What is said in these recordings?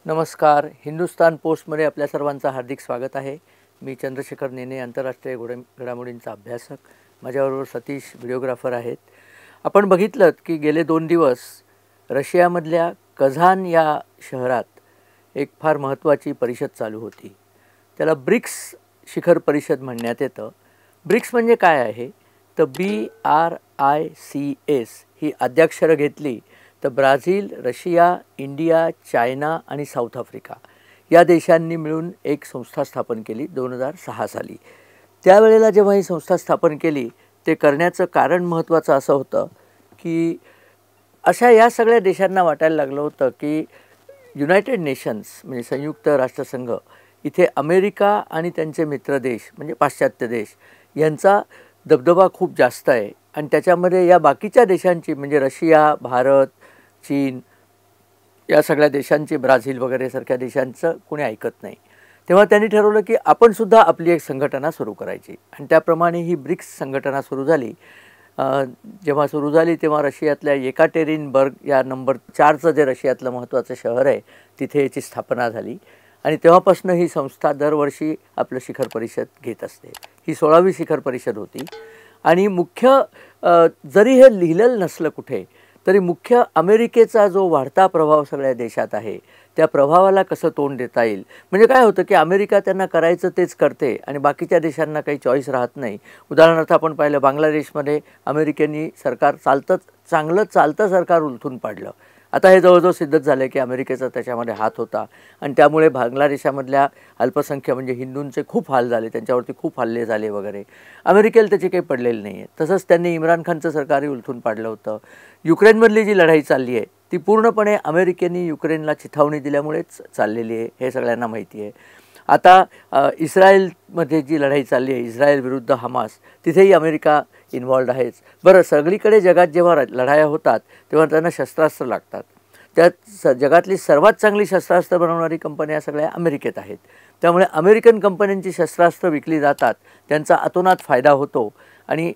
नमस्कार. हिंदुस्तान पोस्टमध्ये आपल्या सर्वांचं हार्दिक स्वागत आहे. मी चंद्रशेखर नेने, आंतरराष्ट्रीय घडामोडींचा अभ्यासक. माझ्याबरोबर सतीश व्हिडिओग्राफर आहेत. आपण बघितलं की गेले 2 दिवस रशियामधल्या कझान या शहरात एक फार महत्त्वाची परिषद चालू होती. त्याला ब्रिक्स शिखर परिषद म्हणण्यात येतं. ब्रिक्स म्हणजे काय आहे तर BRICS ही आद्याक्षरं घेतली तर ब्राझील, रशिया, इंडिया, चायना आणि साऊथ आफ्रिका या देशांनी मिळून एक संस्था स्थापन केली 2006 साली. त्यावेळेला जेव्हा ही संस्था स्थापन केली ते करण्याचं कारण महत्त्वाचं असं होतं की अशा या सगळ्या देशांना वाटायला लागलं होतं की युनायटेड नेशन्स म्हणजे संयुक्त राष्ट्रसंघ इथे अमेरिका आणि त्यांचे मित्र देश म्हणजे पाश्चात्य देश यांचा दबदबा खूप जास्त आहे आणि त्याच्यामध्ये या बाकीच्या देशांची म्हणजे रशिया, भारत, चीन या सगळ्या देशांची, ब्राझील वगैरे सारख्या देशांचं कोणी ऐकत नाही. तेव्हा त्यांनी ठरवलं की आपण सुद्धा आपली एक संघटना सुरू करायची आणि त्याप्रमाणे ही ब्रिक्स संघटना सुरू झाली. जेव्हा सुरू झाली तेव्हा रशियातल्या येकाटेरिनबर्ग या नंबर 4चं जे रशियातलं महत्त्वाचं शहर आहे तिथे याची स्थापना झाली आणि तेव्हापासून ही संस्था दरवर्षी आपलं शिखर परिषद घेत असते. ही 16वी शिखर परिषद होती आणि मुख्य जरी हे लिहिलेलं नसलं कुठे तरी मुख्य अमेरिकेचा जो वाढता प्रभाव सगळ्या देशात आहे त्या प्रभावाला कसं तोंड देता येईल. म्हणजे काय होतं की अमेरिका त्यांना करायचं तेच करते आणि बाकीच्या देशांना काही चॉईस राहत नाही. उदाहरणार्थ आपण पाहिलं बांगलादेशमध्ये अमेरिकेने सरकार चांगलं चालतं सरकार उलथून पाडलं. आता हे जवळजवळ सिद्धच झालं की अमेरिकेचा त्याच्यामध्ये हात होता आणि त्यामुळे बांगलादेशामधल्या अल्पसंख्य म्हणजे हिंदूंचे खूप हाल झाले, त्यांच्यावरती खूप हल्ले झाले वगैरे. अमेरिकेला त्याची काही पडलेली नाही आहे. तसंच त्यांनी इम्रान खानचं सरकारही उलथून पाडलं होतं. युक्रेनमधली जी लढाई चालली आहे ती पूर्णपणे अमेरिकेने युक्रेनला चिथावणी दिल्यामुळेच चाललेली आहे, हे सगळ्यांना माहिती आहे. आता इस्रायलमध्ये जी लढाई चालली आहे इस्रायल विरुद्ध हमास तिथेही अमेरिका इन्वॉल्ड आहेच. बरं, सगळीकडे जगात जेव्हा लढाया होतात तेव्हा त्यांना शस्त्रास्त्र लागतात. त्यात जगातली सर्वात चांगली शस्त्रास्त्र बनवणारी कंपन्या सगळ्या अमेरिकेत आहेत. त्यामुळे अमेरिकन कंपन्यांची शस्त्रास्त्र विकली जातात, त्यांचा अतोनात फायदा होतो आणि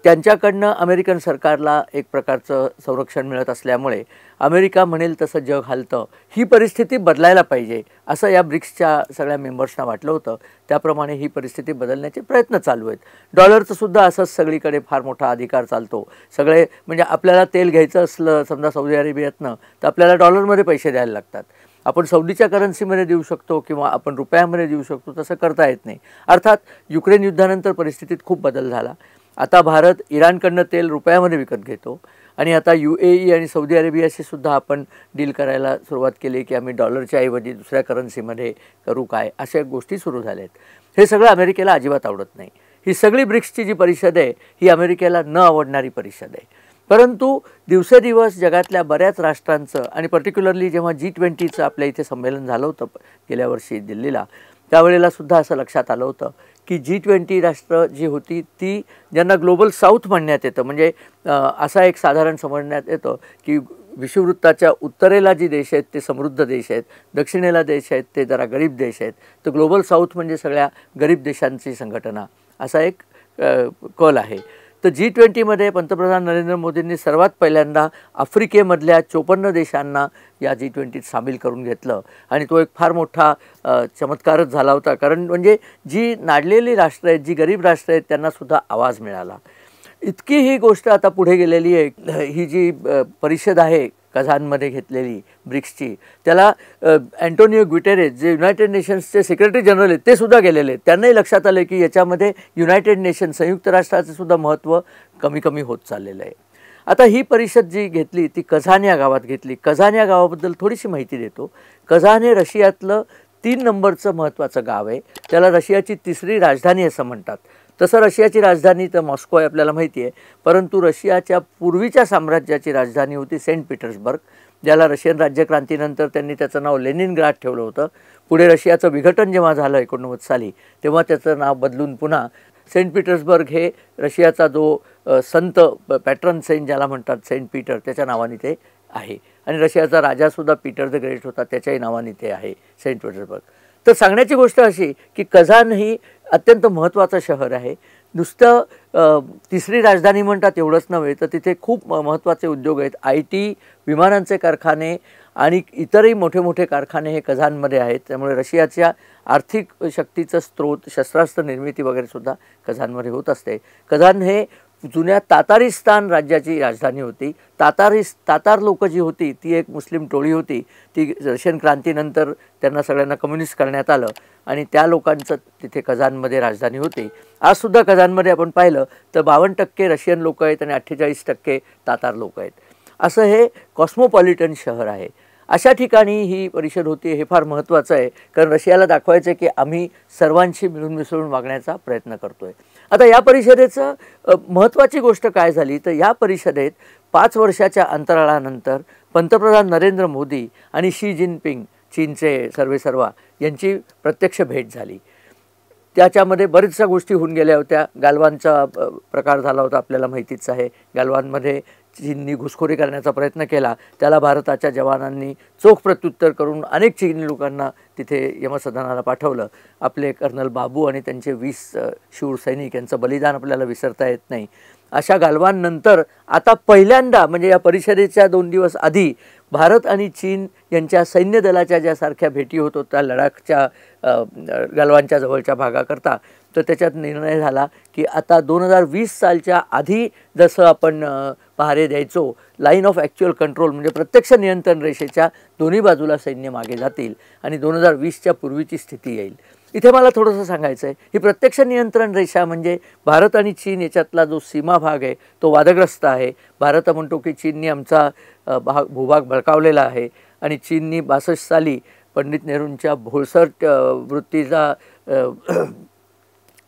त्यांच्याकडनं अमेरिकन सरकारला एक प्रकारचं संरक्षण मिळत असल्यामुळे अमेरिका म्हणेल तसं जग हलतं. ही परिस्थिती बदलायला पाहिजे असं या ब्रिक्सच्या सगळ्या मेंबर्सना वाटलं होतं. त्याप्रमाणे ही परिस्थिती बदलण्याचे प्रयत्न चालू आहेत. डॉलरचं सुद्धा असंच सगळीकडे फार मोठा अधिकार चालतो. सगळे म्हणजे आपल्याला तेल घ्यायचं असलं समजा सौदी अरेबियातनं तर आपल्याला डॉलरमध्ये पैसे द्यायला लागतात. आपण सौदीच्या करन्सीमध्ये देऊ शकतो किंवा आपण रुपयामध्ये देऊ शकतो, तसं करता येत नाही. अर्थात युक्रेन युद्धानंतर परिस्थितीत खूप बदल झाला. आता भारत इराणकडनं तेल रुपयामध्ये विकत घेतो आणि आता UAE आणि सौदी अरेबियाशी सुद्धा आपण डील करायला सुरुवात केली की आम्ही डॉलरच्या ऐवजी दुसऱ्या करन्सीमध्ये करू काय, अशा गोष्टी सुरू झाल्या आहेत. हे सगळं अमेरिकेला अजिबात आवडत नाही. ही सगळी ब्रिक्सची जी परिषद आहे ही अमेरिकेला न आवडणारी परिषद आहे. परंतु दिवसेदिवस जगातल्या बऱ्याच राष्ट्रांचं आणि पर्टिक्युलरली जेव्हा G20चं आपल्या इथे संमेलन झालं होतं गेल्या वर्षी दिल्लीला, त्यावेळेला सुद्धा असं लक्षात आलं होतं की G20 राष्ट्र जी होती ती ज्यांना ग्लोबल साऊथ म्हणण्यात येतं, म्हणजे असा एक साधारण समजण्यात येतं की विषुववृत्ताच्या उत्तरेला जी देश आहेत ते समृद्ध देश आहेत, दक्षिणेला देश आहेत ते जरा गरीब देश आहेत. तर ग्लोबल साऊथ म्हणजे सगळ्या गरीब देशांची संघटना असा एक कल आहे. तर G20मध्ये पंतप्रधान नरेंद्र मोदींनी सर्वात पहिल्यांदा आफ्रिकेमधल्या 54 देशांना या G20त सामील करून घेतलं आणि तो एक फार मोठा चमत्कारच झाला होता. कारण म्हणजे जी नाडलेली राष्ट्र आहेत, जी गरीब राष्ट्र आहेत त्यांनासुद्धा आवाज मिळाला. इतकी ही गोष्ट आता पुढे गेलेली आहे. ही जी परिषद आहे कझानमध्ये घेतलेली ब्रिक्सची, त्याला अँटोनियो गुटेरेस जे युनायटेड नेशन्सचे सेक्रेटरी जनरल आहेत ते सुद्धा गेलेले आहेत. त्यांनाही लक्षात आलं की याच्यामध्ये युनायटेड नेशन संयुक्त राष्ट्राचं सुद्धा महत्त्व कमी कमी होत चाललेलं आहे. आता ही परिषद जी घेतली ती कझान या गावात घेतली. कझान या गावाबद्दल थोडीशी माहिती देतो. कझान हे रशियातलं 3 नंबरचं महत्त्वाचं गाव आहे. त्याला रशियाची 3री राजधानी असं म्हणतात. तसं रशियाची राजधानी तर मॉस्को आहे आपल्याला माहिती आहे, परंतु रशियाच्या पूर्वीच्या साम्राज्याची राजधानी होती सेंट पीटर्सबर्ग, ज्याला रशियन राज्यक्रांतीनंतर त्यांनी त्याचं नाव लेनिनग्राड ठेवलं होतं. पुढे रशियाचं विघटन जेव्हा झालं 1990 साली तेव्हा त्याचं नाव बदलून पुन्हा सेंट पीटर्सबर्ग हे रशियाचा जो संत पॅट्रन सेंट ज्याला म्हणतात सेंट पीटर त्याच्या नावाने ते आहे आणि रशियाचा राजासुद्धा पीटर द ग्रेट होता, त्याच्याही नावाने ते आहे सेंट पीटर्सबर्ग. तर सांगण्याची गोष्ट अशी की कझान ही अत्यंत महत्त्वाचं शहर आहे. नुसतं 3री राजधानी म्हणतात एवढंच नव्हे तर तिथे खूप महत्त्वाचे उद्योग आहेत. IT, विमानांचे कारखाने आणि इतरही मोठे मोठे कारखाने हे कझानमध्ये आहेत. त्यामुळे रशियाच्या आर्थिक शक्तीचं स्रोत, शस्त्रास्त्र निर्मिती वगैरे सुद्धा कझानमध्ये होत असते. कझान हे जुन्या तातारिस्तान राज्याची राजधानी होती. तातार लोकं जी होती ती एक मुस्लिम टोळी होती. ती रशियन क्रांतीनंतर त्यांना सगळ्यांना कम्युनिस्ट करण्यात आलं आणि त्या लोकांचं तिथे कझानमध्ये राजधानी होती. आजसुद्धा कझानमध्ये आपण पाहिलं तर 52% रशियन लोक आहेत आणि 48% तातार लोक आहेत. असं हे कॉस्मोपॉलिटन शहर आहे. अशा ठिकाणी ही परिषद होती. हे फार महत्त्वाचं आहे, कारण रशियाला दाखवायचं आहे की आम्ही सर्वांशी मिळून मिसळून वागण्याचा प्रयत्न करतो आहे. आता या परिषदेचं महत्त्वाची गोष्ट काय झाली तर या परिषदेत 5 वर्षाच्या अंतराळानंतर पंतप्रधान नरेंद्र मोदी आणि शी जिनपिंग चीनचे सर्वेसर्वा यांची प्रत्यक्ष भेट झाली. त्याच्यामध्ये बऱ्याचशा गोष्टी होऊन गेल्या होत्या. गालवानचा प्रकार झाला होता, आपल्याला माहितीच आहे. गालवानमध्ये चीननी घुसखोरी करण्याचा प्रयत्न केला. त्याला भारताच्या जवानांनी चोख प्रत्युत्तर करून अनेक चीनी लोकांना तिथे यमसदनाला पाठवलं. आपले कर्नल बाबू आणि त्यांचे 20 शूर सैनिक यांचं बलिदान आपल्याला विसरता येत नाही. अशा गालवाननंतर आता पहिल्यांदा म्हणजे या परिषदेच्या 2 दिवस आधी भारत आणि चीन यांच्या सैन्य दलाच्या ज्यासारख्या भेटी होत होत्या लडाखच्या गालवानच्या जवळच्या भागाकरता, तर त्याच्यात निर्णय झाला की आता 2020 सालच्या आधी जसं आपण पहारे द्यायचो, लाईन ऑफ ॲक्च्युअल कंट्रोल म्हणजे प्रत्यक्ष नियंत्रण रेषेच्या दोन्ही बाजूला सैन्य मागे जातील आणि 2020च्या पूर्वीची स्थिती येईल. इथे मला थोडंसं सांगायचं आहे, ही प्रत्यक्ष नियंत्रण रेषा म्हणजे भारत आणि चीन याच्यातला जो सीमा भाग आहे तो वादग्रस्त आहे. भारत म्हणतो की चीननी आमचा भूभाग बळकावलेला आहे आणि चीननी 62 साली पंडित नेहरूंच्या भोळसट वृत्तीचा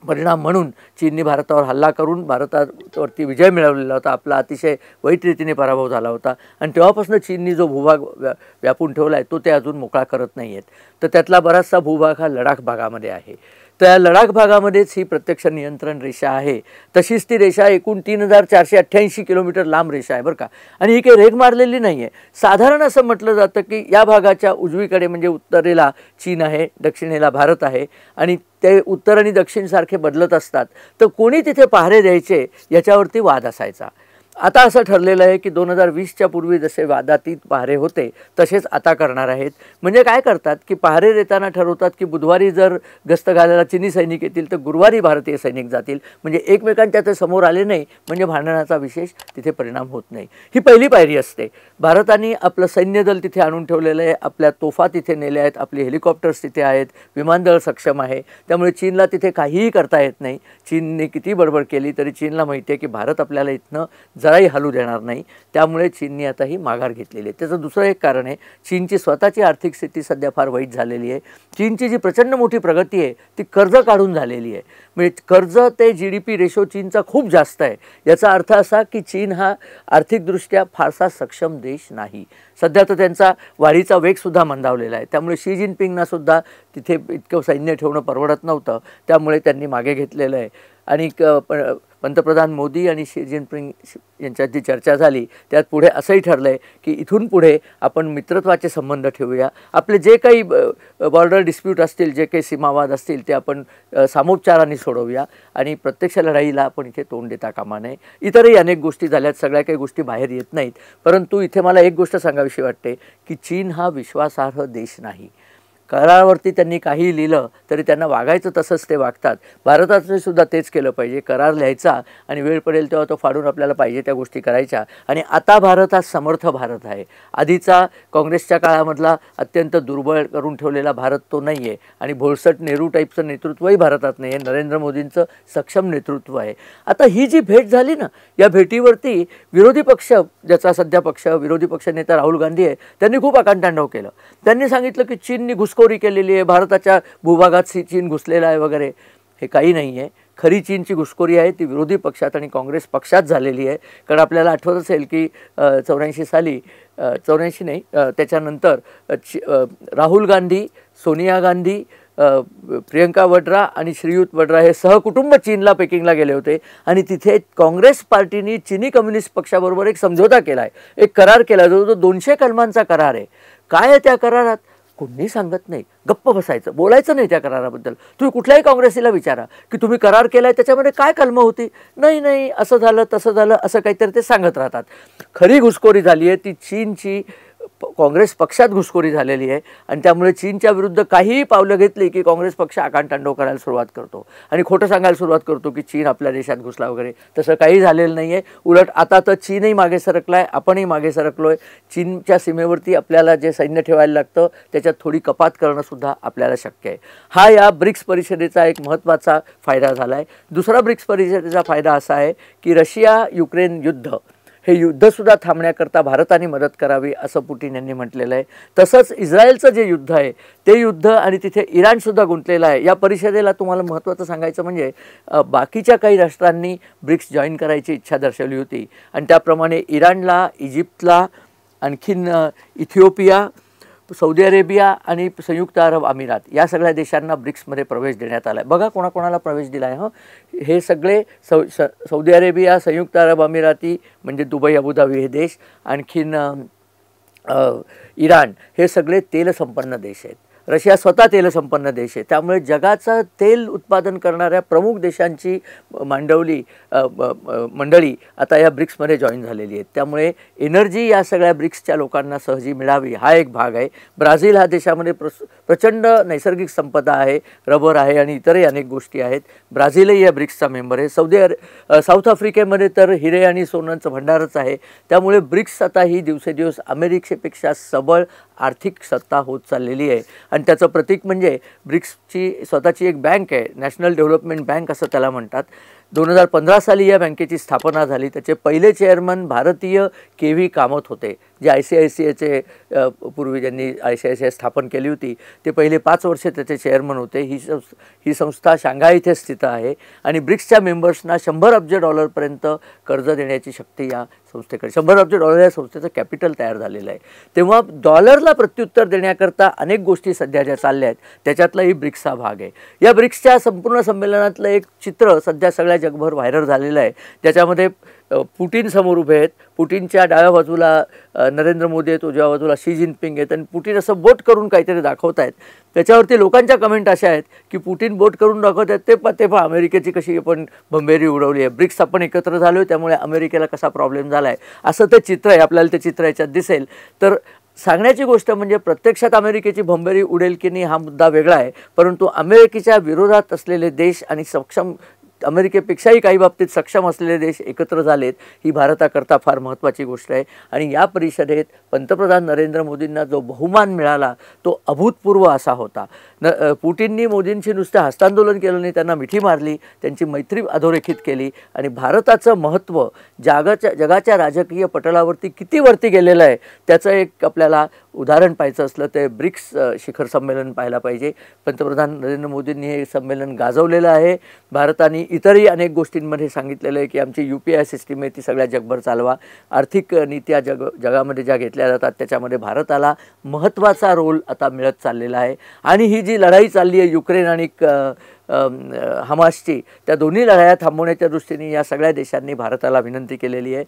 परिणाम म्हणून चीननी भारतावर हल्ला करून भारतावरती विजय मिळवलेला होता. आपला अतिशय वाईट रीतीने पराभव झाला होता आणि तेव्हापासून चीननी जो भूभाग व्यापून ठेवला आहे तो ते अजून मोकळा करत नाही आहेत. तर त्यातला बराचसा भूभाग हा लडाख भागामध्ये आहे. तर या लडाख भागामध्येच ही प्रत्यक्ष नियंत्रण रेषा आहे. तशीच ती रेषा एकूण 3488 किलोमीटर लांब रेषा आहे बरं का. आणि ही काही रेघ मारलेली नाही आहे. साधारण असं म्हटलं जातं की या भागाच्या उजवीकडे म्हणजे उत्तरेला चीन आहे, दक्षिणेला भारत आहे आणि ते उत्तर आणि दक्षिण सारखे बदलत असतात. तर कोणी तिथे पहारे द्यायचे याच्यावरती वाद असायचा. आता असं ठरलेलं आहे की 2020च्या पूर्वी जसे वादातीत पहारे होते तसेच आता करणार आहेत. म्हणजे काय करतात की पहारे देताना ठरवतात की बुधवारी जर गस्त घालायला चीनी सैनिक येतील तर गुरुवारी भारतीय सैनिक जातील. म्हणजे एकमेकांच्या ते समोर आले नाही म्हणजे भांडणाचा विशेष तिथे परिणाम होत नाही. ही पहिली पायरी असते. भारताने आपलं सैन्य दल तिथे आणून ठेवलेलं आहे, आपल्या तोफा तिथे नेल्या आहेत, आपली हेलिकॉप्टर्स तिथे आहेत, विमानदळ सक्षम आहे. त्यामुळे चीनला तिथे काहीही करता येत नाही. चीनने किती बडबड केली तरी चीनला माहिती आहे की भारत आपल्याला इथनं जराही हलू देणार नाही. त्यामुळे चीनने आता ही माघार घेतलेली आहे. त्याचं दुसरं एक कारण आहे, चीनची स्वतःची आर्थिक स्थिती सध्या फार वाईट झालेली आहे. चीनची जी प्रचंड मोठी प्रगती आहे ती कर्ज काढून झालेली आहे. म्हणजे कर्ज ते GDP रेशो चीनचा खूप जास्त आहे. याचा अर्थ असा की चीन हा आर्थिकदृष्ट्या फारसा सक्षम देश नाही. सध्या तर त्यांचा वाढीचा वेगसुद्धा मंदावलेला आहे. त्यामुळे शी जिनपिंगना सुद्धा तिथे इतकं सैन्य ठेवणं परवडत नव्हतं. त्यामुळे त्यांनी मागे घेतलेलं आहे. आणि पंतप्रधान मोदी आणि शी जिनपिंग यांच्यात जी चर्चा झाली त्यात पुढे असंही ठरलं आहे की इथून पुढे आपण मित्रत्वाचे संबंध ठेवूया. आपले जे काही बॉर्डर डिस्प्यूट असतील, जे काही सीमावाद असतील ते आपण सामोपचाराने सोडवूया आणि प्रत्यक्ष लढाईला आपण इथे तोंड देता कामा नये. इतरही अनेक गोष्टी झाल्यात, सगळ्या काही गोष्टी बाहेर येत नाहीत. परंतु इथे मला एक गोष्ट सांगावीशी वाटते की चीन हा विश्वासार्ह देश नाही. करारावरती त्यांनी काही लिहिलं तरी त्यांना वागायचं तसंच ते वागतात. भारताचं सुद्धा तेच केलं पाहिजे. करार लिहायचा आणि वेळ पडेल तेव्हा तो फाडून आपल्याला पाहिजे त्या गोष्टी करायच्या. आणि आता भारत हा समर्थ भारत आहे. आधीचा काँग्रेसच्या काळामधला अत्यंत दुर्बळ करून ठेवलेला भारत तो नाही आहे. आणि भोळसट नेहरू टाईपचं नेतृत्वही भारतात नाही आहे. नरेंद्र मोदींचं सक्षम नेतृत्व आहे. आता ही जी भेट झाली ना, या भेटीवरती विरोधी पक्ष, ज्याचा सध्या विरोधी पक्ष नेता राहुल गांधी आहे, त्यांनी खूप आकांतांडव केलं. त्यांनी सांगितलं की चीननी घुसखोरी केलेली आहे, भारताच्या भूभागात चीन घुसलेला आहे वगैरे. हे काही नाही आहे. खरी चीनची घुसखोरी आहे ती विरोधी पक्षात आणि काँग्रेस पक्षात झालेली आहे. कारण आपल्याला आठवत असेल की 84 साली 84 नाही त्याच्यानंतर राहुल गांधी, सोनिया गांधी, प्रियंका वड्रा आणि श्रीयुत वड्रा हे सहकुटुंब चीनला पेकिंगला गेले होते आणि तिथे काँग्रेस पार्टीने चीनी कम्युनिस्ट पक्षाबरोबर एक समझोता केला आहे, एक करार केला जो 200 कलमांचा करार आहे. काय आहे त्या करारात कोणी सांगत नाही. गप्प बसायचं, बोलायचं नाही त्या कराराबद्दल. तुम्ही कुठल्याही काँग्रेसीला विचारा की तुम्ही करार केला आहे त्याच्यामध्ये काय कलमं होती. नाही असं झालं तसं झालं असं काहीतरी ते सांगत राहतात. खरी घुसखोरी झाली आहे ती चीनची काँग्रेस पक्षात घुसखोरी झालेली आहे आणि त्यामुळे चीनच्या विरुद्ध काहीही पावलं घेतली की काँग्रेस पक्ष आकांतांडव करायला सुरुवात करतो आणि खोटं सांगायला सुरुवात करतो की चीन आपल्या देशात घुसला वगैरे. तसं काही झालेलं नाही आहे. उलट आता तर चीनही मागे सरकला आहे, आपणही मागे सरकलो आहे. चीनच्या सीमेवरती आपल्याला जे सैन्य ठेवायला लागतं त्याच्यात थोडी कपात करणंसुद्धा आपल्याला शक्य आहे. हा या ब्रिक्स परिषदेचा एक महत्त्वाचा फायदा झाला आहे. दुसरा ब्रिक्स परिषदेचा फायदा असा आहे की रशिया युक्रेन युद्ध हे युद्धसुद्धा थांबण्याकरता भारताने मदत करावी असं पुटिन यांनी म्हटलेलं आहे. तसंच इस्रायलचं जे युद्ध आहे ते युद्ध आणि तिथे इराणसुद्धा गुंतलेलं आहे. या परिषदेला तुम्हाला महत्त्वाचं सांगायचं म्हणजे बाकीच्या काही राष्ट्रांनी ब्रिक्स जॉईन करायची इच्छा दर्शवली होती आणि त्याप्रमाणे इराणला, इजिप्तला, आणखीन इथिओपिया, सौदी अरेबिया आणि संयुक्त अरब अमिरात या सगळ्या देशांना ब्रिक्समध्ये प्रवेश देण्यात आला आहे. बघा कोणाकोणाला प्रवेश दिला आहे. हे सगळे सौदी अरेबिया, संयुक्त अरब अमिराती म्हणजे दुबई, अबुधाबी हे देश, आणखीन इराण हे सगळे तेलसंपन्न देश आहेत. रशिया स्वतः तेलसंपन्न देश आहे. त्यामुळे जगाचं तेल उत्पादन करणाऱ्या प्रमुख देशांची मंडळी आता या ब्रिक्समध्ये जॉईन झालेली आहेत. त्यामुळे एनर्जी या सगळ्या ब्रिक्सच्या लोकांना सहजी मिळावी हा एक भाग आहे. ब्राझील हा देशामध्ये प्रचंड नैसर्गिक संपदा आहे, रबर आहे आणि इतरही अनेक गोष्टी आहेत. ब्राझीलही या ब्रिक्सचा मेंबर आहे. साऊथ आफ्रिकेमध्ये तर हिरे आणि सोन्याचं भंडारच आहे. त्यामुळे ब्रिक्स आता ही दिवसेदिवस अमेरिकेपेक्षा सबळ आर्थिक सत्ता होत चाललेली आहे आणि त्याचं प्रतीक म्हणजे ब्रिक्सची स्वतःची एक बँक आहे, नॅशनल डेव्हलपमेंट बँक असं त्याला म्हणतात. 2015 साली या बँकेची स्थापना झाली. त्याचे पहिले चेअरमन भारतीय के.व्ही. कामत होते, जे ICICIचे पूर्वी ज्यांनी ICICI स्थापन केली होती ते पहिले 5 वर्षे त्याचे चेअरमन होते. ही संस्था शांघाय इथे स्थित आहे आणि ब्रिक्सच्या मेंबर्सना $100 अब्ज कर्ज देण्याची शक्ती या संस्थेकडे, $100 अब्ज या संस्थेचं कॅपिटल तयार झालेलं आहे. तेव्हा डॉलरला प्रत्युत्तर देण्याकरता अनेक गोष्टी सध्या ज्या चालल्या आहेत त्याच्यातलाही ब्रिक्सचा भाग आहे. या ब्रिक्सच्या संपूर्ण संमेलनातलं एक चित्र सध्या सगळ्या जगभर व्हायरल झालेलं आहे. त्याच्यामध्ये पुटिन समोर उभे आहेत. पुटिनच्या डाव्या बाजूला नरेंद्र मोदी आहेत, उजव्या बाजूला शी जिनपिंग आहेत आणि पुटिन असं बोट करून काहीतरी दाखवत आहेत. त्याच्यावरती लोकांच्या कमेंट अशा आहेत की पुटिन बोट करून दाखवत आहेत ते पहा अमेरिकेची कशी आपण भंबेरी उडवली आहे, ब्रिक्स आपण एकत्र झालो आहे त्यामुळे अमेरिकेला कसा प्रॉब्लेम झाला आहे असं ते चित्र आहे. आपल्याला ते चित्र याच्यात दिसेल. तर सांगण्याची गोष्ट म्हणजे प्रत्यक्षात अमेरिकेची भंबेरी उडेल की नाही हा मुद्दा वेगळा आहे, परंतु अमेरिकेच्या विरोधात असलेले देश आणि अमेरिकेपेक्षाही काही बाबतीत सक्षम असलेले देश एकत्र झालेत ही भारताकरता फार महत्त्वाची गोष्ट आहे. आणि या परिषदेत पंतप्रधान नरेंद्र मोदींना जो बहुमान मिळाला तो अभूतपूर्व असा होता. पुटिननी मोदींची नुसतं हस्तांदोलन केलं नाही, त्यांना मिठी मारली, त्यांची मैत्री अधोरेखित केली आणि भारताचं महत्त्व जगाच्या राजकीय पटलावरती किती वरती गेलेलं आहे त्याचं एक आपल्याला उदाहरण पाहायचं असलं तर ब्रिक्स शिखर संमेलन पाहायला पाहिजे. पंतप्रधान नरेंद्र मोदींनी हे संमेलन गाजवलेलं आहे. भारताने इतरही अनेक गोष्टींमध्ये सांगितलेलं आहे की आमची UPI सिस्टीम आहे ती सगळ्या जगभर चालवा. आर्थिक नीत्या जगामध्ये ज्या घेतल्या जातात त्याच्यामध्ये भारताला महत्त्वाचा रोल आता मिळत चाललेला आहे. आणि ही जी लढाई चालली आहे युक्रेन आणि हमासची, त्या दोन्ही लढाया थांबवण्याच्या दृष्टीने या सगळ्या देशांनी भारताला विनंती केलेली आहे.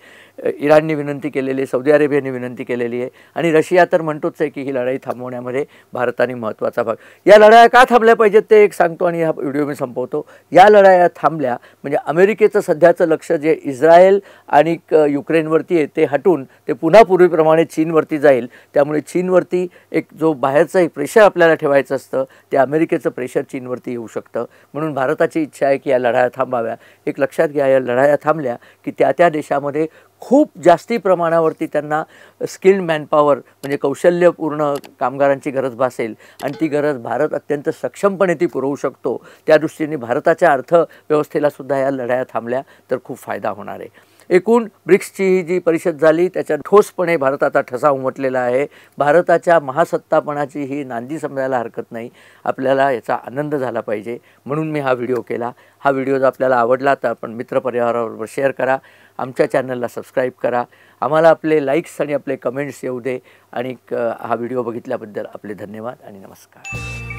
इराणने विनंती केलेली आहे, सौदी अरेबियाने विनंती केलेली आहे आणि रशिया तर म्हणतोच आहे की ही लढाई थांबवण्यामध्ये भारताने महत्त्वाचा भाग. या लढाया का थांबल्या पाहिजेत ते एक सांगतो आणि हा व्हिडिओ मी संपवतो. या लढाया थांबल्या म्हणजे अमेरिकेचं सध्याचं लक्ष जे इस्रायल आणि युक्रेनवरती आहे ते हटून ते पुन्हा पूर्वीप्रमाणे चीनवरती जाईल. त्यामुळे चीनवरती एक जो बाहेरचं एक प्रेशर आपल्याला ठेवायचं असतं ते अमेरिकेचं प्रेशर चीनवरती येऊ शकतं. म्हणून भारताची इच्छा आहे की या लढाया थांबाव्या. एक लक्षात घ्या, या लढाया थांबल्या की त्या देशामध्ये खूप जास्ती प्रमाणावरती त्यांना स्किल्ड मॅनपॉवर म्हणजे कौशल्यपूर्ण कामगारांची गरज भासेल आणि ती गरज भारत अत्यंत सक्षमपणे ती पुरवू शकतो. त्या दृष्टीने भारताच्या अर्थव्यवस्थेला सुद्धा या लढाया थांबल्या तर खूप फायदा होणार आहे. एकूण ब्रिक्सची ही जी परिषद झाली त्याच्यात ठोसपणे भारताचा ठसा उमटलेला आहे. भारताच्या महासत्तापणाची ही नांदी समजायला हरकत नाही. आपल्याला याचा आनंद झाला पाहिजे म्हणून मी हा व्हिडिओ केला. हा व्हिडिओ जर आपल्याला आवडला तर आपण मित्रपरिवाराबरोबर शेअर करा, आमच्या चॅनलला सबस्क्राईब करा, आम्हाला आपले लाईक्स आणि आपले कमेंट्स येऊ दे आणि हा व्हिडिओ बघितल्याबद्दल आपले धन्यवाद आणि नमस्कार.